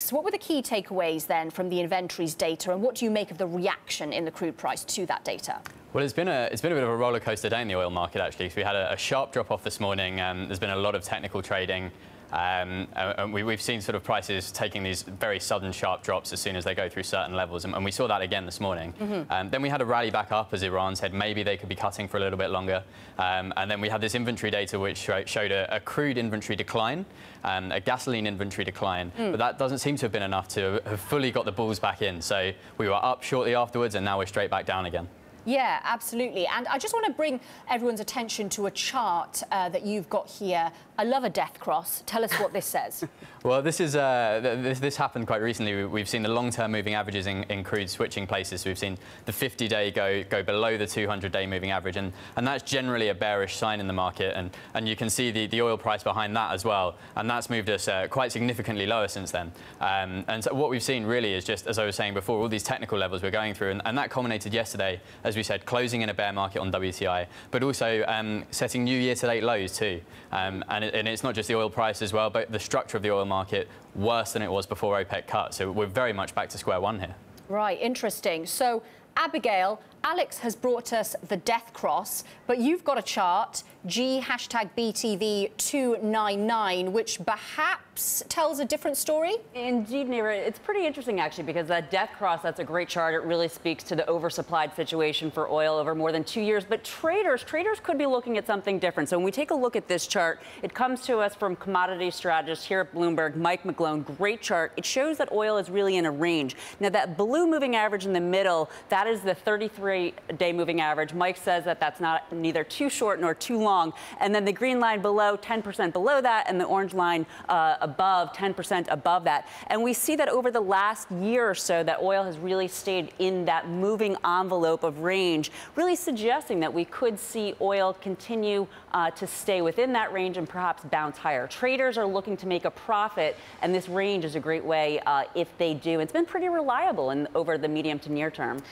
So what were the key takeaways then from the inventories data, and what do you make of the reaction in the crude price to that data? Well, it's been a bit of a roller coaster day in the oil market, actually. So we had a sharp drop off this morning. There's been a lot of technical trading. And we've seen sort of prices taking these very sudden sharp drops as soon as they go through certain levels, and we saw that again this morning. Then we had a rally back up as Iran said maybe they could be cutting for a little bit longer, and then we had this inventory data which showed a crude inventory decline, a gasoline inventory decline, but that doesn't seem to have been enough to have fully got the bulls back in. So we were up shortly afterwards, and now we're straight back down again. Yeah, absolutely. And I just want to bring everyone's attention to a chart that you've got here. I love a death cross. Tell us what this says. Well, this is this happened quite recently. We've seen the long-term moving averages in crude switching places. So we've seen the 50-day go below the 200-day moving average, and that's generally a bearish sign in the market. And you can see the oil price behind that as well, and that's moved us quite significantly lower since then. And so what we've seen really is just, as I was saying before, all these technical levels we're going through, and that culminated yesterday, as we said, closing in a bear market on WTI, but also setting new year-to-date lows too. And it's not just the oil price as well, but the structure of the oil market worse than it was before OPEC cut. So we're very much back to square one here. Right, interesting. So, Abigail, Alex has brought us the death cross, but you've got a chart, #BTV299, which perhaps tells a different story? Indeed, Nira. It's pretty interesting, actually, because that death cross, that's a great chart. It really speaks to the oversupplied situation for oil over more than 2 years. But traders could be looking at something different. So when we take a look at this chart, it comes to us from commodity strategist here at Bloomberg, Mike McGlone. Great chart. It shows that oil is really in a range. Now, that blue moving average in the middle, that is the 33-day moving average. Mike says that that's neither too short nor too long. And then the green line below, 10% below that, and the orange line above, 10% above that. And we see that over the last year or so that oil has really stayed in that moving envelope of range, really suggesting that we could see oil continue to stay within that range and perhaps bounce higher. Traders are looking to make a profit, and this range is a great way if they do. It's been pretty reliable over the medium to near term.